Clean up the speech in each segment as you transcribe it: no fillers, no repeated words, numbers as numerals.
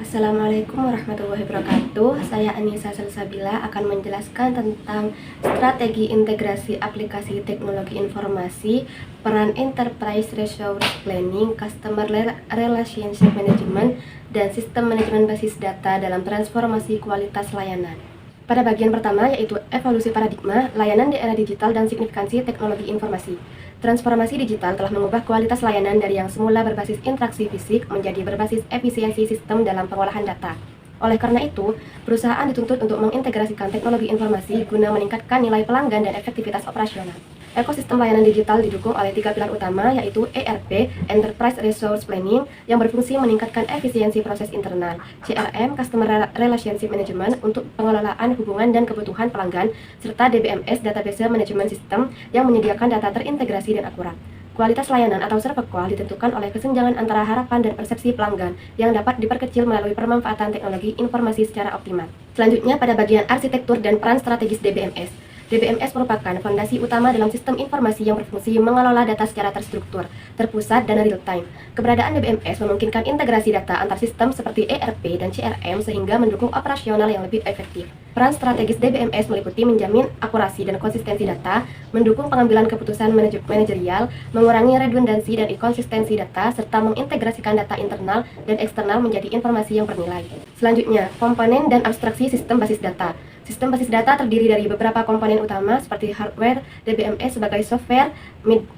Assalamualaikum warahmatullahi wabarakatuh. Saya Anissa Salsabila akan menjelaskan tentang strategi integrasi aplikasi teknologi informasi, peran Enterprise Resource Planning, Customer Relationship Management, dan sistem manajemen basis data dalam transformasi kualitas layanan. Pada bagian pertama yaitu evolusi paradigma, layanan di era digital dan signifikansi teknologi informasi. Transformasi digital telah mengubah kualitas layanan dari yang semula berbasis interaksi fisik menjadi berbasis efisiensi sistem dalam pengolahan data. Oleh karena itu, perusahaan dituntut untuk mengintegrasikan teknologi informasi guna meningkatkan nilai pelanggan dan efektivitas operasional. Ekosistem layanan digital didukung oleh 3 pilar utama yaitu ERP, Enterprise Resource Planning, yang berfungsi meningkatkan efisiensi proses internal, CRM, Customer Relationship Management, untuk pengelolaan hubungan dan kebutuhan pelanggan, serta DBMS, Database Management System, yang menyediakan data terintegrasi dan akurat. Kualitas layanan atau server qual ditentukan oleh kesenjangan antara harapan dan persepsi pelanggan yang dapat diperkecil melalui pemanfaatan teknologi informasi secara optimal. Selanjutnya pada bagian arsitektur dan peran strategis DBMS. DBMS merupakan fondasi utama dalam sistem informasi yang berfungsi mengelola data secara terstruktur, terpusat, dan real-time. Keberadaan DBMS memungkinkan integrasi data antar sistem seperti ERP dan CRM sehingga mendukung operasional yang lebih efektif. Peran strategis DBMS meliputi menjamin akurasi dan konsistensi data, mendukung pengambilan keputusan manajerial, mengurangi redundansi dan inkonsistensi data, serta mengintegrasikan data internal dan eksternal menjadi informasi yang bernilai. Selanjutnya, komponen dan abstraksi sistem basis data. Sistem basis data terdiri dari beberapa komponen utama seperti hardware, DBMS sebagai software,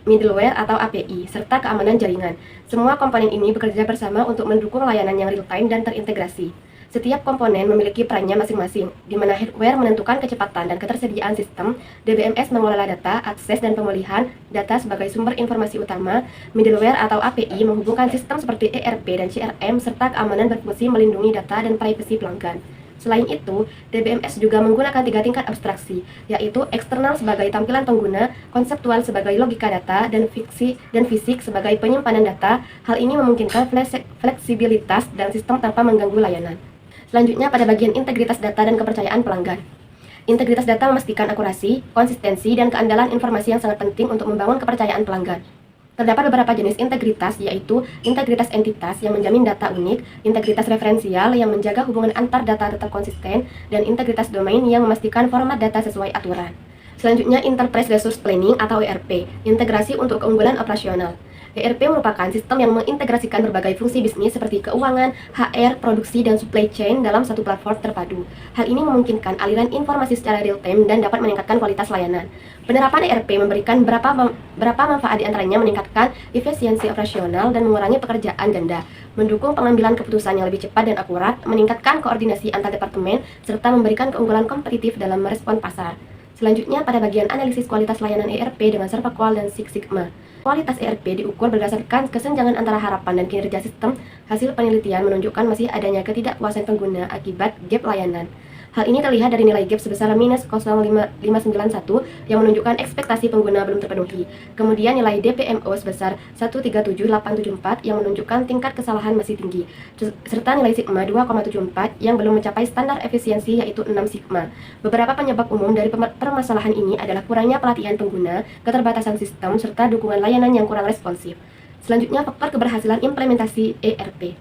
middleware atau API, serta keamanan jaringan. Semua komponen ini bekerja bersama untuk mendukung layanan yang real-time dan terintegrasi. Setiap komponen memiliki perannya masing-masing, di mana hardware menentukan kecepatan dan ketersediaan sistem, DBMS mengelola data, akses, dan pemulihan data sebagai sumber informasi utama, middleware atau API menghubungkan sistem seperti ERP dan CRM, serta keamanan berfungsi melindungi data dan privasi pelanggan. Selain itu, DBMS juga menggunakan 3 tingkat abstraksi, yaitu eksternal sebagai tampilan pengguna, konseptual sebagai logika data, dan fisik sebagai penyimpanan data. Hal ini memungkinkan fleksibilitas dan sistem tanpa mengganggu layanan. Selanjutnya pada bagian integritas data dan kepercayaan pelanggan. Integritas data memastikan akurasi, konsistensi, dan keandalan informasi yang sangat penting untuk membangun kepercayaan pelanggan. Terdapat beberapa jenis integritas, yaitu integritas entitas yang menjamin data unik, integritas referensial yang menjaga hubungan antar data tetap konsisten, dan integritas domain yang memastikan format data sesuai aturan. Selanjutnya, Enterprise Resource Planning atau ERP, integrasi untuk keunggulan operasional. ERP merupakan sistem yang mengintegrasikan berbagai fungsi bisnis seperti keuangan, HR, produksi, dan supply chain dalam satu platform terpadu. Hal ini memungkinkan aliran informasi secara real-time dan dapat meningkatkan kualitas layanan. Penerapan ERP memberikan berapa manfaat, diantaranya meningkatkan efisiensi operasional dan mengurangi pekerjaan ganda, mendukung pengambilan keputusan yang lebih cepat dan akurat, meningkatkan koordinasi antar departemen, serta memberikan keunggulan kompetitif dalam merespon pasar. Selanjutnya pada bagian analisis kualitas layanan ERP dengan Server Qual dan Six Sigma. Kualitas ERP diukur berdasarkan kesenjangan antara harapan dan kinerja sistem. Hasil penelitian menunjukkan masih adanya ketidakpuasan pengguna akibat gap layanan. Hal ini terlihat dari nilai gap sebesar minus 0,591 yang menunjukkan ekspektasi pengguna belum terpenuhi. Kemudian nilai DPMO sebesar 137874 yang menunjukkan tingkat kesalahan masih tinggi, serta nilai sigma 2,74 yang belum mencapai standar efisiensi yaitu 6 sigma. Beberapa penyebab umum dari permasalahan ini adalah kurangnya pelatihan pengguna, keterbatasan sistem, serta dukungan layanan yang kurang responsif. Selanjutnya, faktor keberhasilan implementasi ERP.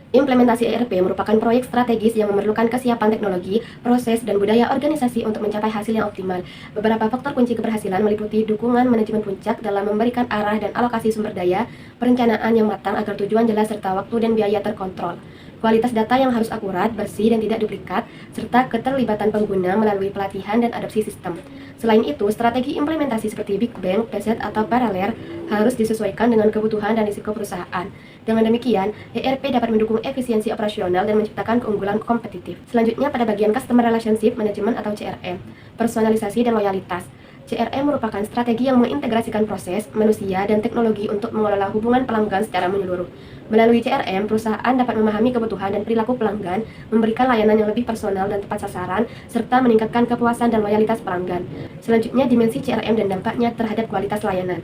Implementasi ERP merupakan proyek strategis yang memerlukan kesiapan teknologi, proses, dan budaya organisasi untuk mencapai hasil yang optimal. Beberapa faktor kunci keberhasilan meliputi dukungan manajemen puncak dalam memberikan arah dan alokasi sumber daya, perencanaan yang matang agar tujuan jelas, serta waktu dan biaya terkontrol. Kualitas data yang harus akurat, bersih, dan tidak duplikat, serta keterlibatan pengguna melalui pelatihan dan adopsi sistem. Selain itu, strategi implementasi seperti Big Bang, Pacet, atau paralel harus disesuaikan dengan kebutuhan dan risiko perusahaan. Dengan demikian, ERP dapat mendukung efisiensi operasional dan menciptakan keunggulan kompetitif. Selanjutnya pada bagian Customer Relationship Management atau CRM, personalisasi dan loyalitas. CRM merupakan strategi yang mengintegrasikan proses, manusia, dan teknologi untuk mengelola hubungan pelanggan secara menyeluruh. Melalui CRM, perusahaan dapat memahami kebutuhan dan perilaku pelanggan, memberikan layanan yang lebih personal dan tepat sasaran, serta meningkatkan kepuasan dan loyalitas pelanggan. Selanjutnya, dimensi CRM dan dampaknya terhadap kualitas layanan.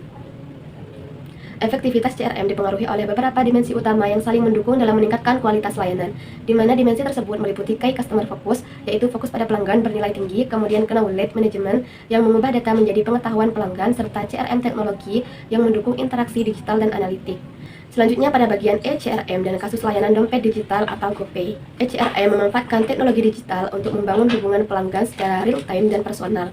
Efektivitas CRM dipengaruhi oleh beberapa dimensi utama yang saling mendukung dalam meningkatkan kualitas layanan, di mana dimensi tersebut meliputi Key Customer Focus, yaitu fokus pada pelanggan bernilai tinggi, kemudian Knowledge Management yang mengubah data menjadi pengetahuan pelanggan, serta CRM teknologi yang mendukung interaksi digital dan analitik. Selanjutnya pada bagian ECRM dan kasus layanan dompet digital atau GoPay. ECRM memanfaatkan teknologi digital untuk membangun hubungan pelanggan secara real-time dan personal.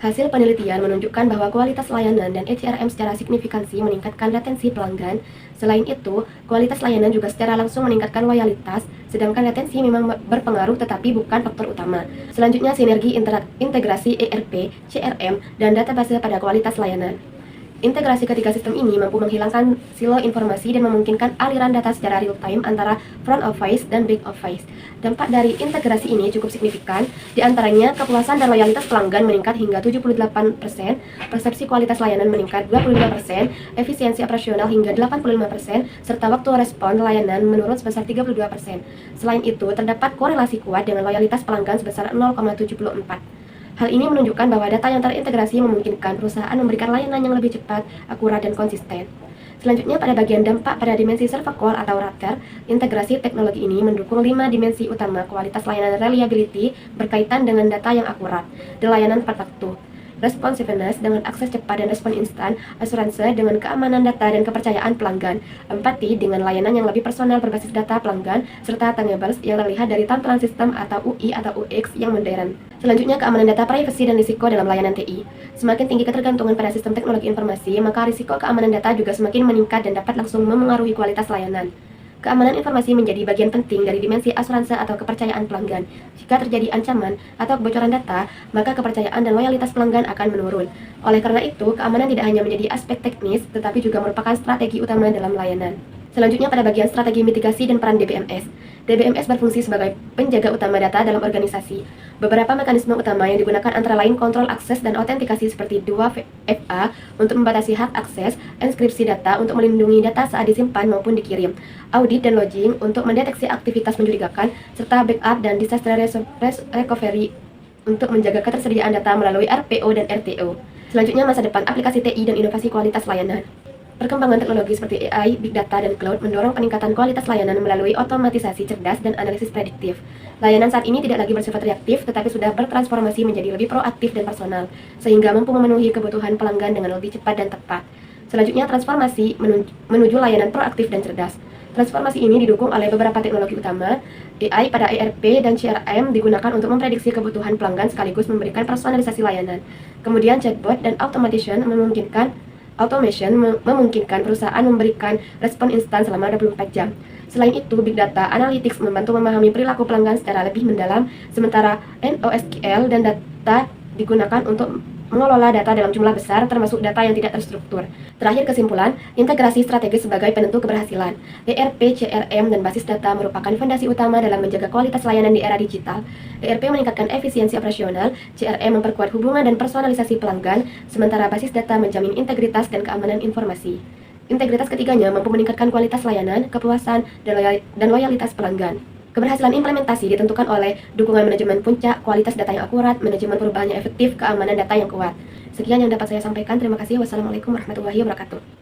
Hasil penelitian menunjukkan bahwa kualitas layanan dan ECRM secara signifikansi meningkatkan retensi pelanggan. Selain itu, kualitas layanan juga secara langsung meningkatkan loyalitas, sedangkan retensi memang berpengaruh tetapi bukan faktor utama. Selanjutnya, sinergi integrasi ERP, CRM, dan database pada kualitas layanan. Integrasi ketiga sistem ini mampu menghilangkan silo informasi dan memungkinkan aliran data secara real-time antara front office dan back office. Dampak dari integrasi ini cukup signifikan, di antaranya kepuasan dan loyalitas pelanggan meningkat hingga 78%, persepsi kualitas layanan meningkat 25%, efisiensi operasional hingga 85%, serta waktu respon layanan menurun sebesar 32%. Selain itu, terdapat korelasi kuat dengan loyalitas pelanggan sebesar 0,74. Hal ini menunjukkan bahwa data yang terintegrasi memungkinkan perusahaan memberikan layanan yang lebih cepat, akurat, dan konsisten. Selanjutnya pada bagian dampak pada dimensi server core atau router, integrasi teknologi ini mendukung 5 dimensi utama kualitas layanan reliability berkaitan dengan data yang akurat, dan layanan tepat waktu, responsiveness dengan akses cepat dan respon instan, asuransi dengan keamanan data dan kepercayaan pelanggan, empati dengan layanan yang lebih personal berbasis data pelanggan, serta tangibles yang terlihat dari tampilan sistem atau UI atau UX yang modern. Selanjutnya, keamanan data, privasi, dan risiko dalam layanan TI. Semakin tinggi ketergantungan pada sistem teknologi informasi, maka risiko keamanan data juga semakin meningkat dan dapat langsung memengaruhi kualitas layanan. Keamanan informasi menjadi bagian penting dari dimensi asuransi atau kepercayaan pelanggan. Jika terjadi ancaman atau kebocoran data, maka kepercayaan dan loyalitas pelanggan akan menurun. Oleh karena itu, keamanan tidak hanya menjadi aspek teknis, tetapi juga merupakan strategi utama dalam layanan. Selanjutnya pada bagian strategi mitigasi dan peran DBMS. DBMS berfungsi sebagai penjaga utama data dalam organisasi. Beberapa mekanisme utama yang digunakan antara lain kontrol akses dan autentikasi seperti 2FA untuk membatasi hak akses, enkripsi data untuk melindungi data saat disimpan maupun dikirim, audit dan logging untuk mendeteksi aktivitas mencurigakan, serta backup dan disaster recovery untuk menjaga ketersediaan data melalui RPO dan RTO. Selanjutnya masa depan aplikasi TI dan inovasi kualitas layanan. Perkembangan teknologi seperti AI, Big Data, dan Cloud mendorong peningkatan kualitas layanan melalui otomatisasi cerdas dan analisis prediktif. Layanan saat ini tidak lagi bersifat reaktif, tetapi sudah bertransformasi menjadi lebih proaktif dan personal, sehingga mampu memenuhi kebutuhan pelanggan dengan lebih cepat dan tepat. Selanjutnya, transformasi menuju layanan proaktif dan cerdas. Transformasi ini didukung oleh beberapa teknologi utama. AI pada ERP dan CRM digunakan untuk memprediksi kebutuhan pelanggan sekaligus memberikan personalisasi layanan. Kemudian, chatbot dan automation memungkinkan perusahaan memberikan respon instan selama 24 jam. Selain itu, Big Data Analytics membantu memahami perilaku pelanggan secara lebih mendalam, sementara NoSQL dan data digunakan untuk mengelola data dalam jumlah besar, termasuk data yang tidak terstruktur. Terakhir, kesimpulan, integrasi strategis sebagai penentu keberhasilan. ERP, CRM, dan basis data merupakan fondasi utama dalam menjaga kualitas layanan di era digital. ERP meningkatkan efisiensi operasional, CRM memperkuat hubungan dan personalisasi pelanggan, sementara basis data menjamin integritas dan keamanan informasi. Integritas ketiganya mampu meningkatkan kualitas layanan, kepuasan, dan loyalitas pelanggan. Keberhasilan implementasi ditentukan oleh dukungan manajemen puncak, kualitas data yang akurat, manajemen perubahan yang efektif, keamanan data yang kuat. Sekian yang dapat saya sampaikan. Terima kasih. Wassalamualaikum warahmatullahi wabarakatuh.